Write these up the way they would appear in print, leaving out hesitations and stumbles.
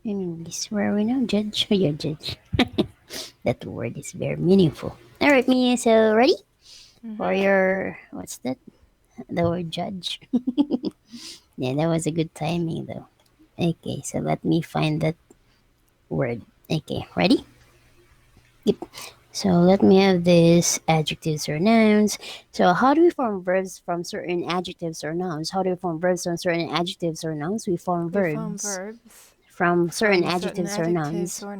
In English, where we now judge. Yeah, judge. That word is very meaningful. All right, Mia. So ready for Mm-hmm. your what's that? The word judge. Yeah, that was a good timing though. Okay, so let me find that word. Okay, ready? Yep. So let me have this adjectives or nouns. So how do we form verbs from certain adjectives or nouns? How do we form verbs from certain adjectives or nouns? We form We form verbs verbs from certain from certain adjectives or adjectives nouns or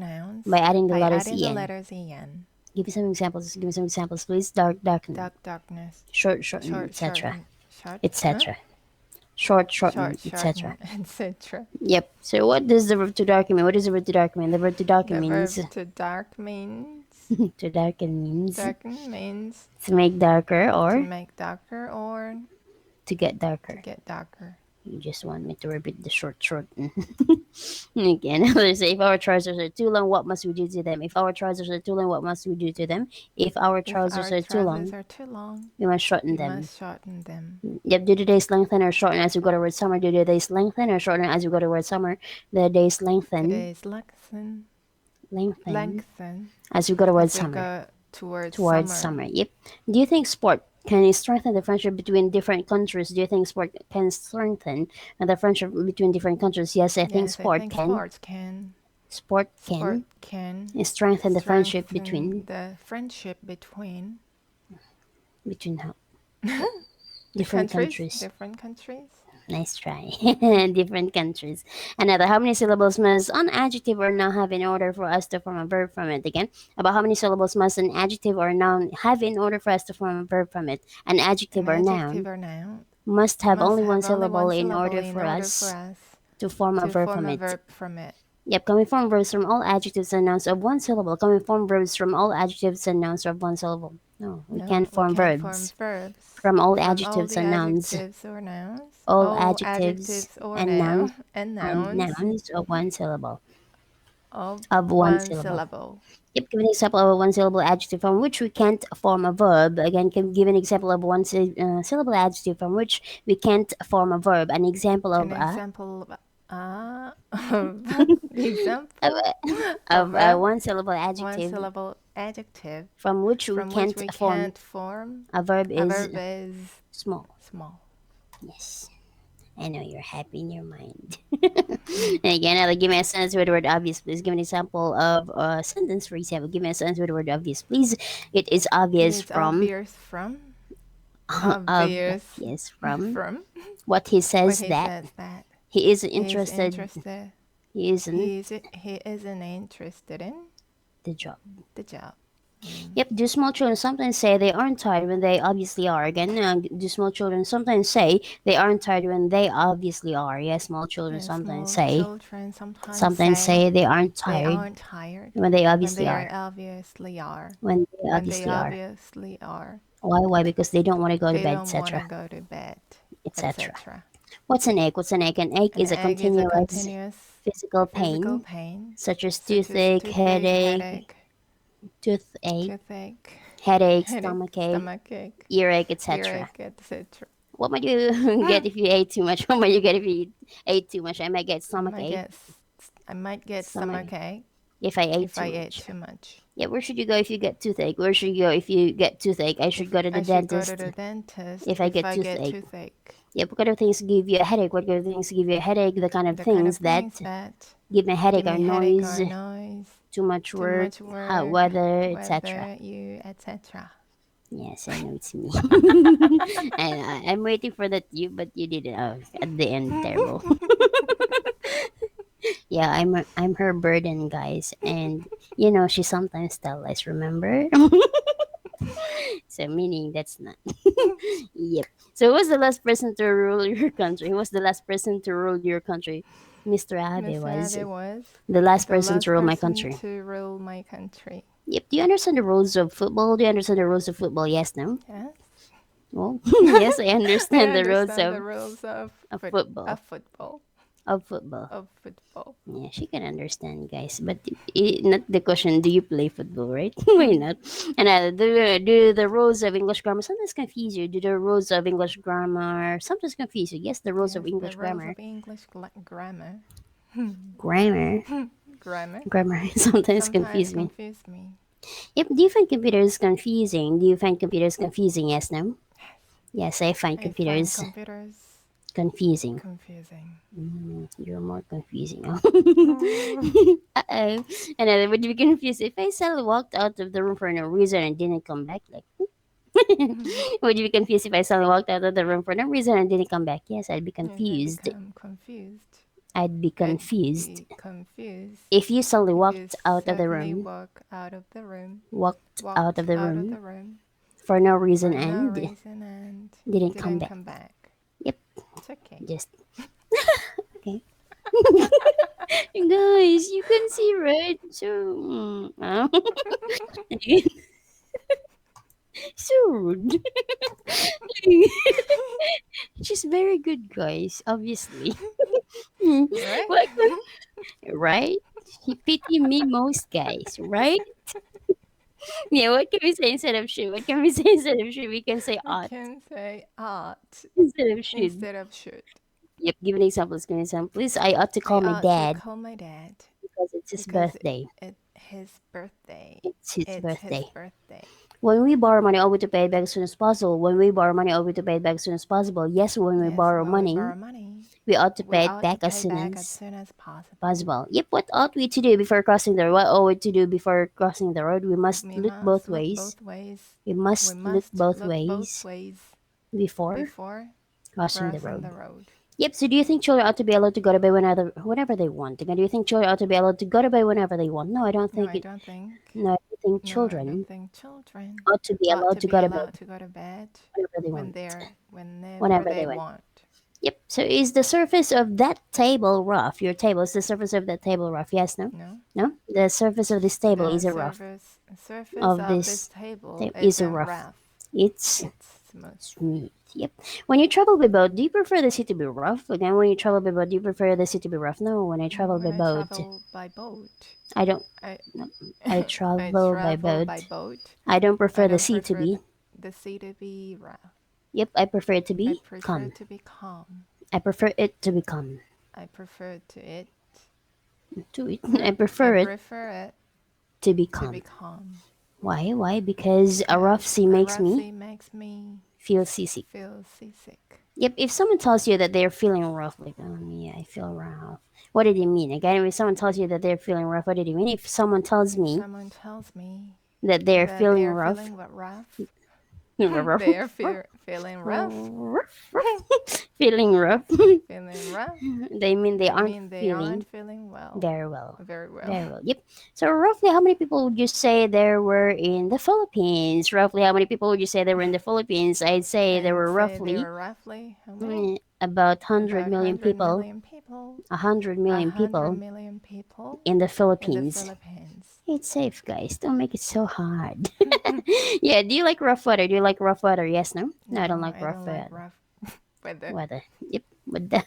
by nouns adding the by letters adding the en. letters en. Give me some examples. Give me some examples, please. Dark, darken, Dark, darkness. short, shorten, Short, etc., shorten. Short, huh? etc. Short, shorten, Short, etc. shorten, etc. Yep. So what does the verb to darken mean? What does the verb to darken mean? The verb to darken The means verb to dark means to darken means darken means to make darker to or make darker or to get to darker. get darker. You just want me to repeat the short, short. Again, let's say if our trousers are too long, what must we do to them? If our trousers are too long, what must we do to them? If our If trousers our are too trousers long, are too long, we must shorten we them. must shorten them. Yep, do the days lengthen or shorten as we go towards summer? Do the days lengthen or shorten as we go towards summer? The days The lengthen, days lengthen lengthen as we go towards as we summer. go towards Towards summer. summer. Yep. Do you think sport can strengthen the friendship between different countries? Do you think sport can strengthen the friendship between different countries? Yes, I think Yes, I sport think can. Sport sport can can strengthen the friendship strengthen the friendship between the different countries, countries. different countries. Nice try. Different countries. Another, how many syllables must an adjective or noun have in order for us to form a verb from it? Again, about how many syllables must an adjective or noun have in order for us to form a verb from it? An An adjective or adjective noun or noun must have must only one have only syllable one in syllable order in for order for us us to form a to verb form from a it. verb from it. Yep, can we form verbs from all adjectives and nouns of one syllable? Can we form verbs from all adjectives and nouns of one syllable? No, we No, can't we form can't form verbs verbs from all from all adjectives the and nouns. adjectives or nouns, All all adjectives adjectives or and nouns noun and and nouns nouns of one syllable. of Of one one syllable. syllable. Yep, give an example of a one syllable adjective from which we can't form a verb. Again, can give an example of one syllable adjective from which we can't form a verb. An example An of example of the of example a, of of a a one syllable one adjective syllable adjective from which we from which can't we form can't form a verb a is verb is small. small. Yes. I know you're happy in your mind. Again, give me a sentence with the word obvious, please. Give me an example of a sentence, for example. Give me a sentence with the word obvious, please. It is obvious It's from obvious yes from from what he what says he that says that he is he's interested. interested. He isn't He isn't interested in the job. the job. Yep. Do small children sometimes say they aren't tired when they obviously are? Again, do small children sometimes say they aren't tired when they obviously are? Yes, small children And sometimes small say children sometimes say they aren't they tired aren't tired when they when obviously they are. obviously are. When they When they obviously are. obviously are. Why? Why? Because they don't want to go to They bed, don't want etc., to go to bed, etc. etc. What's an ache? What's an ache? An ache An is a egg is a continuous continuous physical physical pain, pain, such as such as toothache, toothache, headache, headache, toothache, toothache, headache, headache, stomachache, stomachache, earache, etc. earache, etc. What might you get if you ate too much? What might you get if you ate too much? I might get I might stomachache. get I might get Stomach stomachache if I ate if I too ate much. too much. Yeah, where should you go if you get toothache? Where should you go if you get toothache? I should If go to the I should go to dentist the dentist if I if get I get toothache. toothache. Yeah, what kind of things give you a headache? What kind of things give you a headache? The kind of The kind of things that things that give me a headache give are me headache noise, or noise, too much too work, much hot work, weather, etc. weather, you, etc. Yes, I know it's me. And I'm waiting for that you, but you didn't. Oh, at the end, terrible. Yeah, I'm her burden, guys, and she sometimes tell us. Remember? So meaning that's not. Yep. So who was the last person to rule your country? Who was the last person to rule your country? Mr. Abe Mr. was Abe was the last the person to last rule my person country. to rule my country. Yep. Do you understand the rules of football? Do you understand the rules of football? Yes, no? Yes. Well, yes, I I understand the rules understand the rules of of football. of football. Of football. Of football. Yeah, she can understand, guys. But not the question, do you play football, right? Why not? And do the rules of English grammar sometimes confuse you? Do the rules of English grammar sometimes confuse you? Yes, the rules of Yes, the English rules grammar of English grammar. Grammar. Grammar. Grammar sometimes confuse me. confuse me. Yep. Do you find computers confusing? Do you find computers confusing? Yes, no? Yes, I find I find computers computers confusing. confusing. You're more confusing. Oh. Uh-oh. And I would be confused if I suddenly walked out of the room for no reason and didn't come back. Like, would you be confused if I suddenly walked out of the room for no reason and didn't come back? Yes, I'd be Yes, I confused. become confused. I'd be I'd confused. be confused. If you suddenly If you walked out of the suddenly room, walk out of the room, walked out of the out of room the room for no for reason no and reason and didn't come back. come back. Yep, It's okay. just okay. Guys, you can see, right? So, so rude. She's very good, guys. Obviously, Right? what? Right? He pity me most, guys. Right? Yeah. What can we say instead of should? What can we say instead of should? We can say We ought can say ought instead of should. instead of should. Yep. Give an example. Give an example. Please, I ought to I call my ought to dad call my dad because it's his because birthday. it's his birthday. It's his It's birthday. his birthday. When we borrow money, always to pay it back as soon as possible. When we borrow money, always to pay it back as soon as possible. Yes, when we Yes, borrow when money, we borrow money, we ought to we pay it ought to back as pay soon back as as soon as possible. possible. Yep, what ought we to do before crossing the road? What ought we to do before crossing the road? We must We look must both look ways. both ways. We We must look must both look both ways ways before before crossing the crossing the road. road. Yep, so do you think children ought to be allowed to go to bed whenever they want? Again, do you think children ought to be allowed to go to bed whenever they want? No, I don't No, think I it. don't think. No, I think No, I don't children think children ought to be ought allowed to to be go to bed allowed to go to bed whenever they when want. whenever Whenever they they want. want. Yep. So is the surface of that table rough? Your table is the surface of that table rough? Yes, no? No, No? The surface of this table the is a rough. surface Of of this this table is a isn't rough. rough. It's It's smooth. smooth. Yep. When you travel by boat, do you prefer the sea to be rough? Again, when you travel by boat, do you prefer the sea to be rough? No, when I travel by When I boat, travel by boat, I don't. I No, I I travel by travel by boat. boat. I don't I prefer the don't sea to prefer be. the sea to be rough. Yep, I prefer it to I be prefer calm. to be calm. I prefer it to be calm. I prefer to it. To it, I I prefer it prefer it to be to be calm. calm. Why? Why? Because a rough sea A makes rough sea me makes me feel seasick. feel seasick. Yep, if someone tells you that they're feeling rough, like, yeah, I feel rough. What did he mean? Again, if someone tells you that they're feeling rough, what did he mean? If someone tells If me someone tells me that they're that they feeling are rough, feeling rough, rough, they are feeling rough, feeling rough, feeling rough, they mean they they aren't mean they feeling aren't feeling well. very well. Very well. Very well. Yep. So roughly, how many people would you say there were in the Philippines? Roughly, how many people would you say there were in the Philippines? I'd say there I'd were say they roughly were roughly how many? about 100 About million 100 people. million people. 100 A million 100 people million people in the in the Philippines. Philippines. It's safe, guys. Don't make it so hard. Yeah. Do you like rough weather? Do you like rough weather? Yes. No. No, I don't like I rough don't like weather. rough weather. Weather. Yep. Weather.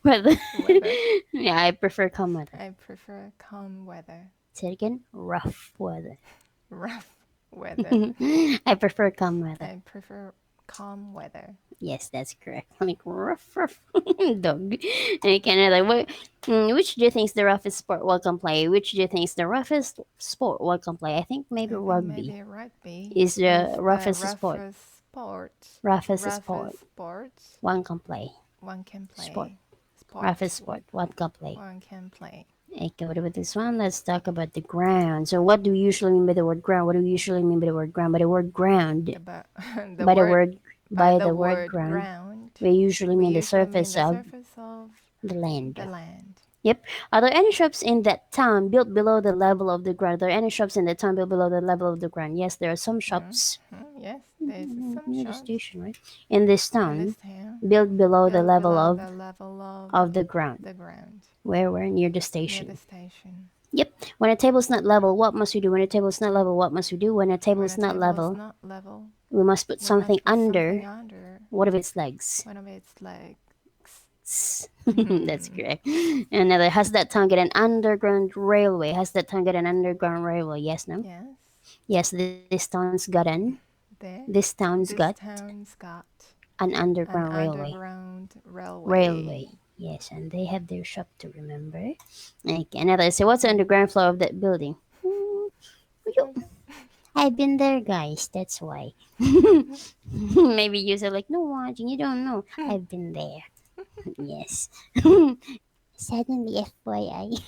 Weather. Weather. Yeah, I prefer calm weather. I prefer calm weather. Say it again. Rough weather. Rough weather. I prefer calm weather. I prefer calm weather. Yes, that's correct. Like rough, rough dog. And Canada, which do you think is the roughest sport one can play? Which do you think is the roughest sport one can play? I think maybe I think rugby maybe rugby is the is the roughest sport. Roughest sport roughest sport one can play. one can Sport. play. Roughest sport one can play. One can play. Okay, what about this one? Let's talk about the ground. So, what do we usually mean by the word ground? What do we usually mean by the word ground? By the word ground, About by the word, by by the the word word ground, ground, we usually we mean the usually mean surface the of surface of the land. the land. Yep. Are there any shops in that town built below the level of the ground? Are there any shops in that town built below the level of the ground? Yes, there are some shops Yes, there's some near the shops station, right? In this in this town, town built below the built level below of the level the ground. the ground Where we're near the near the station. station. Yep. When a table's not level, what must we do? When a table's not level, what must we do? When a When table's a not table is level, not level, we must put we must something put something under under one of its legs. one of its legs. That's correct. Another, has that town get an underground railway? Has that town get an underground railway? Yes, no? Yes, Yes, this town's got there. this town's This got town's got an an underground railway. underground railway. Railway. Yes, and they have their shop to remember. Okay, another. So what's on the ground floor of that building? I've been there, guys. That's why. Maybe you said like, no, watching. You don't know. I've been there. Yes. Suddenly, FYI.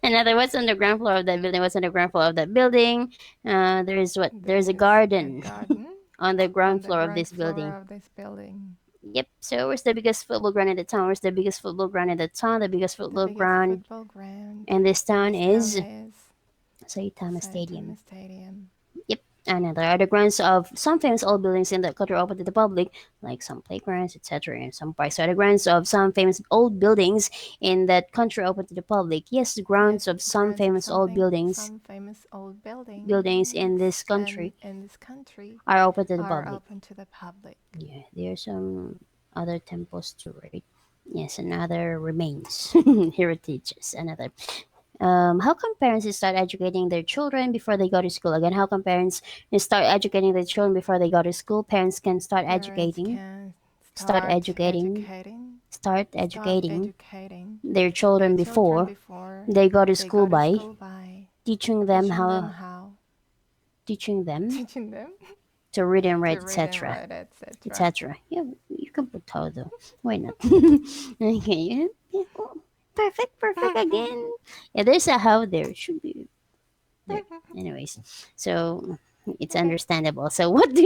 Another. What's on the ground floor of that building? What's on the ground floor of that building? There's what? There's a There's a garden garden on the on ground the floor of ground this floor building. of this building. Yep. So where's the biggest football ground in the town? Where's the biggest football ground in the town? The biggest The football biggest ground football ground in this in town this town is is Saitama Saitama Stadium. Stadium. Yep. Another are the grounds of some famous old buildings in the country open to the public, like some playgrounds, etc., and some parks. Are the grounds of some famous old buildings in that country open to the public? Yes, the grounds Yes, of some grounds of famous old buildings some famous old buildings in buildings this country in this country are open to the are public. open to the public. Yeah, there are some other temples too, right? Yes, another remains heritages. Another. How come parents start educating their children before they go to school? Again, how come parents start educating their children before they go to school? Parents can Parents can start educating, start start educating educating their their children children before before they go to they school go to by school by teaching them teaching them how, how teaching them teaching them to read and to write, read and etc., write, etc. etc. Yeah, you can put how though. Why not? Okay, yeah, yeah. Oh, perfect, perfect again. Yeah, there's a how there. Should be there. Anyways, so it's Okay. understandable. So what do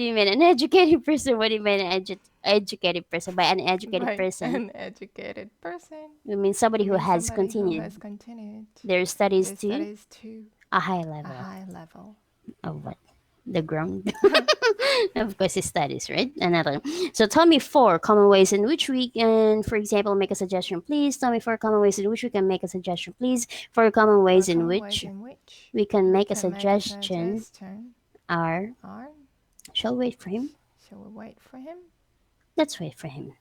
you mean an educated person? What do you mean an educated person? By an educated By person, an educated person, we mean somebody we who mean has somebody who continued has continued their studies their to studies to a high a level high level. of what? The ground. Of course, his studies, right? Another. So tell me four common ways in which we can, for example, make a suggestion, please. Tell me four common ways in which we can make a suggestion, please. Four common Four ways in common ways which in which we can we make a can make a suggestion suggestion are, are, shall we wait for him? shall we wait for him? Let's wait for him.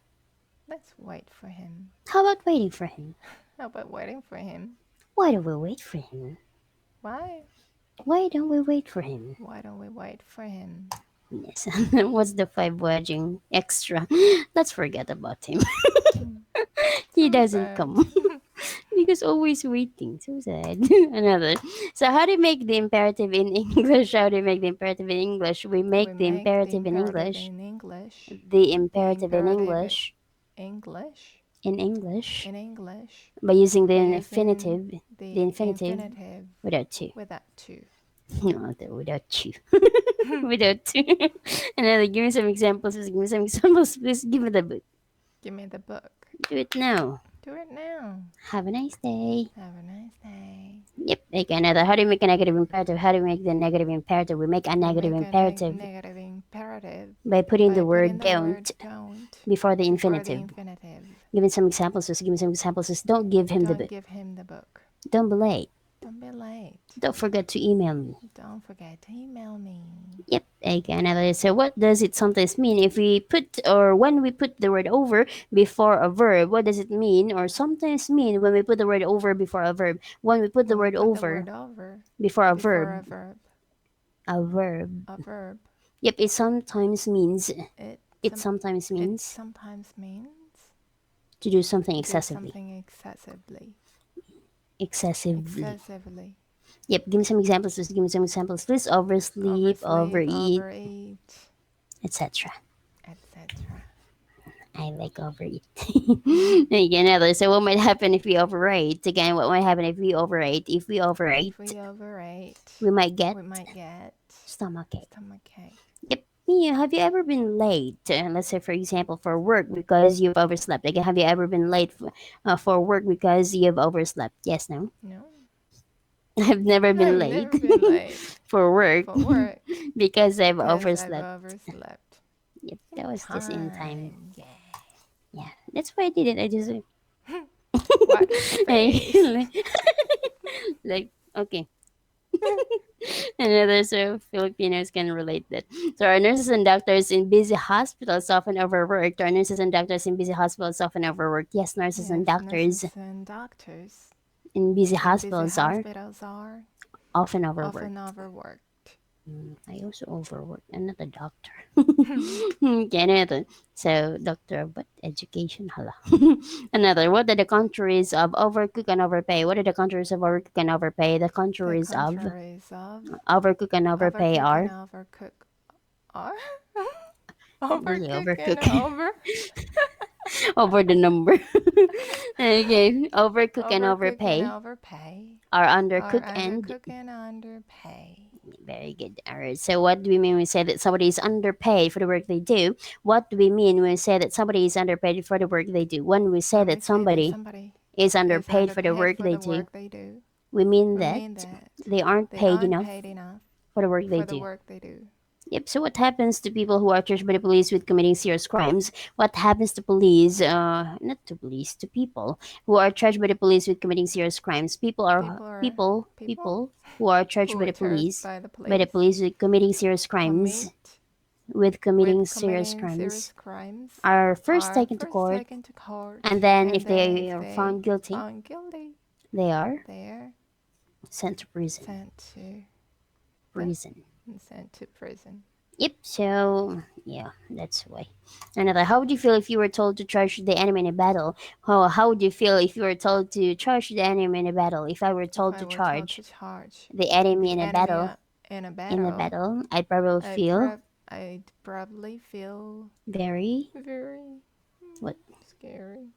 Let's wait for him. How about waiting for him? How about waiting for him? Why don't we wait for him? Why? Why don't we wait for him? Why don't we wait for him? Yes. What's the five wedging extra? Let's forget about him. He So doesn't sad. come. Because always waiting. So sad. Another. So how do you make the imperative in English? How do you make the imperative in English? We We make the make the imperative in imperative English. in English. The The imperative in imperative English. English In English. in English By using the by using infinitive. The the infinitive infinitive without two. without to. No, without you. Without two. Another. Give me some examples. Please give me some examples. Please give me the book. Give me the book. Do it now. Do it now. Have a nice day. Have a nice day. Yep. Okay, another. How do you make a negative imperative? How do we make the negative imperative? We make a We negative make a imperative negative imperative by putting by the putting word the don't word don't before the before the infinitive. infinitive. Give me some examples. Just give me some examples. Just don't give him the Don't book. give him the book. Don't be late. Don't be late. Don't forget to email me. Don't forget to email me. Yep. Okay, another. So what does it sometimes mean if we put or when we put the word over before a verb? What does it mean or sometimes mean when we put the word over before a verb? When we put the When we word put the over word over before a before a verb. verb, A verb. a verb, Yep, it sometimes means it it some, sometimes it means sometimes means to do something to do excessively. something excessively. Excessively. Excessively. Yep, give me some examples. Just give me some examples. Please oversleep, Oversleep, overeat, overeat, etc. etc. I like overeat. Again, other. So what might happen if we overeat? Again, what might happen if we overeat? If we overeat, If we overeat, we might get we might get stomachache. stomachache. Yep. Yeah, have you ever been late? Let's say, for example, for work because you've overslept. Again, have you ever been late for work because you've overslept? Yes, no. No, I've never been I've late never been late for work for work because I've because I've overslept. overslept. Yep, that was just in time. Yeah. Yeah, that's why I did it. I just What face? like okay. Another so Filipinos can relate that. So our nurses and doctors in busy hospitals often overworked. Our nurses and doctors in busy hospitals often overworked. Yes, nurses and Yes, doctors nurses and doctors in busy in busy hospitals are hospitals are often often overworked. overworked. I also overwork. I'm not a doctor. Okay, another. So, doctor of what? Education. Hala. Another. What are the countries of overcook and overpay? What are the countries of overcook and overpay? The The countries of countries of overcook and overpay overcook and are overcook are really overcook and overcook over over the number. Okay, overcook and overcook and overpay overpay are are undercook and undercook and underpay. very good. All right. So, what do we mean when we say that somebody is underpaid for the work they do? What do we mean when we say that somebody is underpaid for the work they do? When we say When we that say that somebody somebody is is underpaid for the underpaid work for they the do, work they do, we mean we that mean that they aren't they paid aren't enough paid enough for the work they for the do. work they do. Yep. So what happens to people who are charged by the police with committing serious crimes? What happens to police? Not to police, to people who are charged by the police with committing serious crimes. People People who are charged who are charged by the police with committing serious crimes, commit with committing with serious committing serious crimes, crimes are first are taken to first court, taken to court, and then and if then they if are they found guilty, found guilty, they are they're sent to prison. sent to Prison. sent to prison. Yep. So yeah, that's why. Another. How would you feel if you were told to charge the enemy in a battle? How would you feel if you were told to charge the enemy in a battle? If I were If told I to were told to charge charge the enemy the in a enemy battle, in a battle, I'd probably feel I'd probably feel very very what scary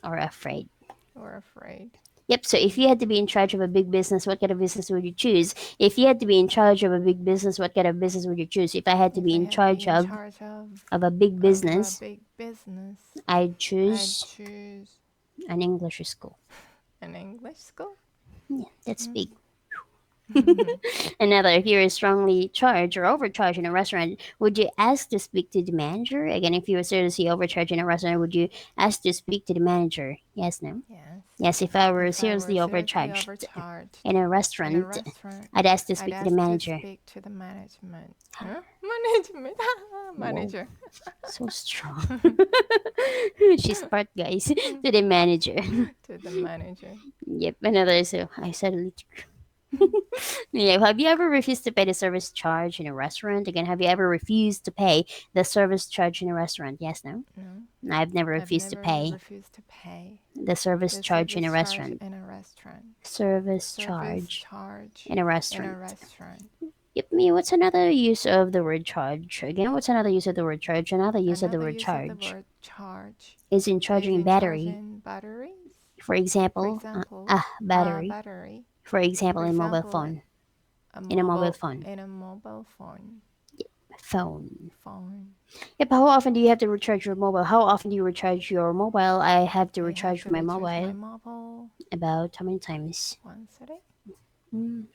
or afraid. or afraid. Yep. So if you had to be in charge of a big business, what kind of business would you choose? If you had to be in charge of a big business, what kind of business would you choose? If I had to If be I in had to be charge in charge of a big of a business, big business, I'd I'd choose choose an English school. an English school. Yeah, that's big. Mhm. Another, if you were strongly charged or overcharged in a restaurant, would you ask to speak to the manager? Again, if you were seriously overcharged in a restaurant, would you ask to speak to the manager? Yes, no? Yes. Yes, if I were If I were seriously seriously overcharged in overcharged a in a restaurant, restaurant, I'd ask to I'd speak to the ask to manager. speak to the management. Huh? Management. Whoa, Manager. so strong. She's part, guys, to the manager. To the manager. Yep, another, so I suddenly yeah, have you ever refused to pay the service charge in a restaurant? Again, have you ever refused to pay the service charge in a restaurant? Yes, no? No, No, I've never I've refused to never pay refused to pay the service the charge in a service charge restaurant. in a restaurant. Service Service charge charge in a in a restaurant. restaurant. Yep, me, what's another use of the word charge? Again, what's another use of the word charge? Another use of the Another word use of the charge word charge is in is charging in battery. charging batteries. For For example, example, a battery. battery. For For example, in mobile example, phone. In a mobile phone. in a mobile phone. Phone. Phone. Yep, how often do you have to recharge your mobile? How often do you recharge your mobile? I have to I have recharge to my recharge my mobile mobile about how many times? once a day.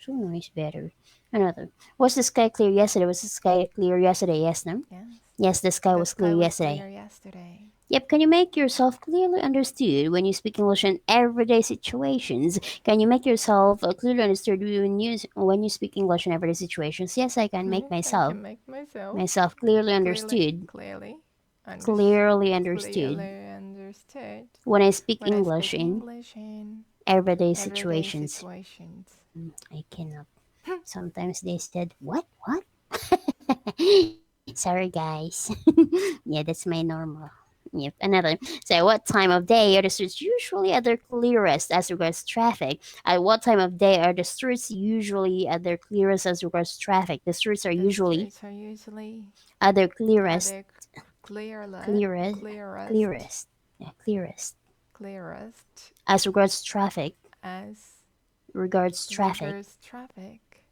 So nice battery. Another. Was the sky clear yesterday? Was the sky clear yesterday? Yes, no? Yes. Yes, the sky The was clear sky was yesterday. clear yesterday. Yep, can you make yourself clearly understood when you speak English in everyday situations? Can you make yourself clearly understood when you speak English in everyday situations? Yes, I can make Yes, I myself can make myself myself clearly clearly, understood. clearly, under, Clearly understood clearly understood when I speak when I English speak in English in everyday everyday situations. situations. I cannot. Sometimes they said, "What? What?" Sorry, guys. Yeah, that's my normal. Yep, another. So, what time of day are the streets usually at their clearest as regards traffic? At what time of day are the streets usually at their clearest as regards traffic? The streets are The usually streets are usually at their at clearest, their clearest, clearest, clearest, clearest, yeah, clearest clearest as regards traffic. as Regards traffic regards traffic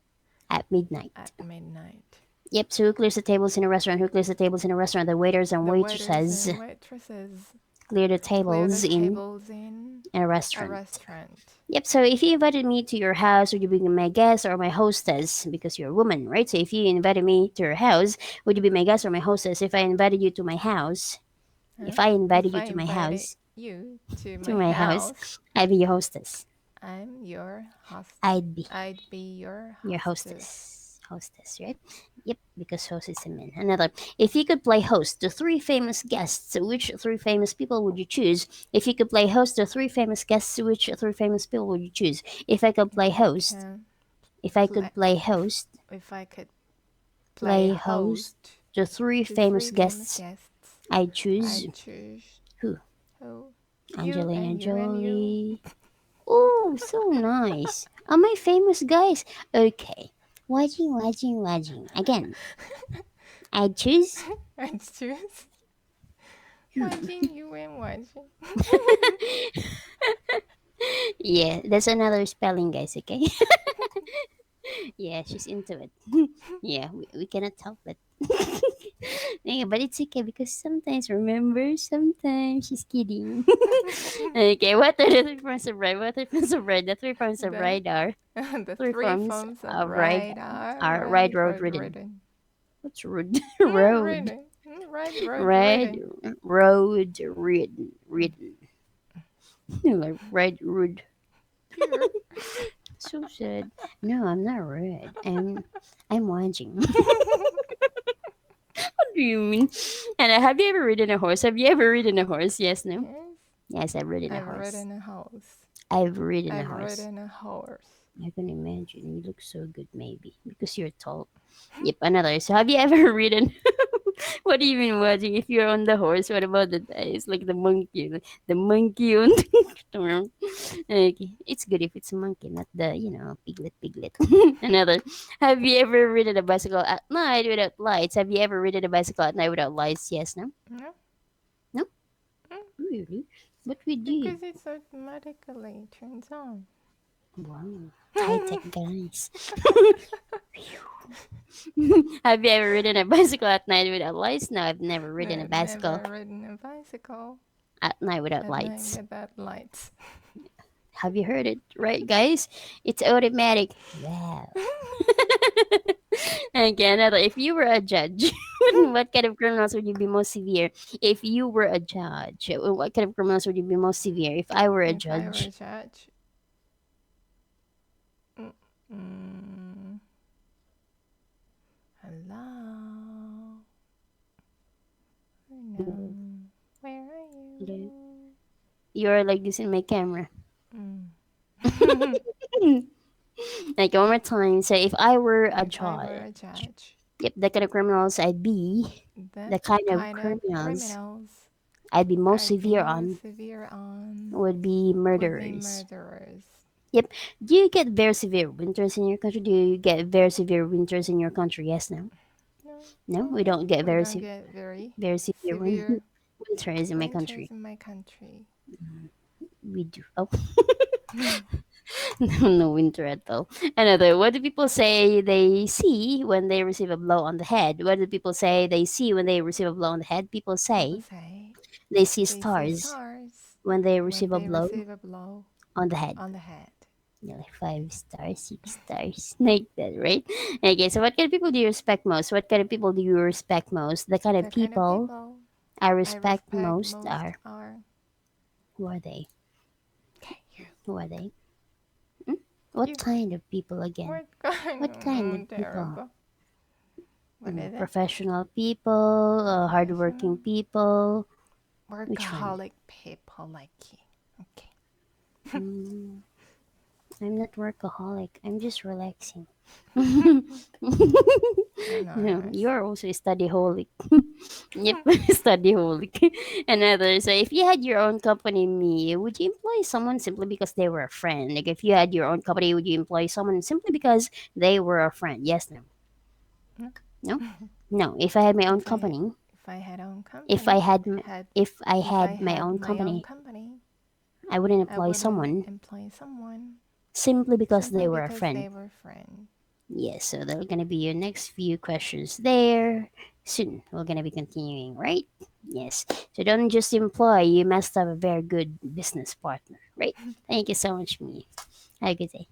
at midnight. at midnight. Yep, so who clears the tables in a restaurant? Who clears the tables in a restaurant? The waiters and The waiters waitresses and waitresses clear the clear the tables in tables in a a restaurant. restaurant. Yep, so if you invited me to your house, would you be my guest or my hostess? Because you're a woman, right? So if you invited me to your house, would you be my guest or my hostess? If I invited you to my house, Huh? if I invited If you I invited you to my house, house, I'd be your hostess. I'm your host. I'd be I'd be your your hostess. hostess, right? Yep, because host is a man. Another. If you could play host to three famous guests, which three famous people would you choose? If you could play host to three famous guests, which three famous people would you choose? If I could If play I host can If I could play host, If I could play play host host to three to famous three famous guests, guests, I choose I choose who? who? You Angelina and you and you. Jolie. Oh, so nice. Are my famous guys? Okay. Watching. Again, I choose. I choose watching you and watching. Yeah, that's another spelling, guys, okay? Yeah, she's into it. Yeah, we cannot help it. Yeah, but it's okay because sometimes, remember, sometimes she's kidding. Okay, what are the three forms of right? What are the forms of right? The three forms of The right are the three three forms forms of of right right are are right right road road ridden. ridden. What's road? Road. Ridden. Right road Right ridden. road ridden. Like right road. Here. So sad. No, I'm not red. I'm watching. What do you mean? And have you ever ridden a horse? Have you ever ridden a horse? Yes, no? Yes. Yes, I've ridden a I've horse. ridden a horse. I've ridden a I've horse. ridden a horse. I can imagine. You look so good, maybe. Because you're tall. Yep, another. So have you ever ridden? What do you mean watching? If you're on the horse, what about the eyes? Like the monkey. The monkey on the okay. It's good if it's a monkey, not the, piglet. Another. Have you ever ridden a bicycle at night without lights? Have you ever ridden a bicycle at night without lights? Yes, no? No? No? Mm, Really? But we did. because it's automatically turns on. Wow. High tech guys. Have you ever ridden a bicycle at night without lights? No, I've never ridden a No, bicycle never ridden a bicycle at night without at night lights. without lights. Have you heard it right, guys? It's automatic. Wow. Again, another. If you were a judge, what kind of criminals would you be most severe? If you were a judge, what kind of criminals would you be most severe? If I were a If I were a judge, judge, mm, mm, hello, no, where are you? you're like this in my camera. Mm. Like one more time. So if I were a If I were a judge, judge, yep, the kind of criminals I'd be, the the kind of kind of criminals criminals I'd be most I'd be severe most on severe on would be would be murderers. murderers. Yep. Do you get very severe winters in your country? Do you get very severe winters in your country? Yes, no. No, No, we no, don't get we don't get very very severe severe winters in my winters country. in my country. We do. Oh, no winter at all. Another. What do people say they see when they receive a blow on the head? What do people say they see when they receive a blow on the head? People People say say they see they see stars stars when they when receive a they blow receive a blow on the head. on the head. Yeah, like 5 stars, 6 stars, like that, right? Okay, so what kind of people do you respect most? What kind of people do you respect most? The kind of The kind of people people I I respect respect most most are, are who are they? okay, you. Who are they? Hmm? What You. kind of people again? What kind? What kind Oh, of people? terrible. What is it? Professional people, hardworking Professional, people. Which one? workaholic people like you. Okay. Mm, I'm not workaholic. I'm just relaxing. You're No, nice. you're also a study holic. Yep, study holic. Another. So, if you had your own company, me, would you employ someone simply because they were a friend? Like, if you had your own company, would you employ someone simply because they were a friend? Yes, no, No. no, no. If I had my own If I company, if I had own if I company, had, had if I if I had my had own my own company, company, I wouldn't I employ wouldn't someone employ someone simply because simply they were a because friend. they were friends. Yes, so they're gonna be your next few questions there. Soon we're gonna be continuing, right? Yes. So don't just employ, you must have a very good business partner, right? Thank you so much, me. Have a good day.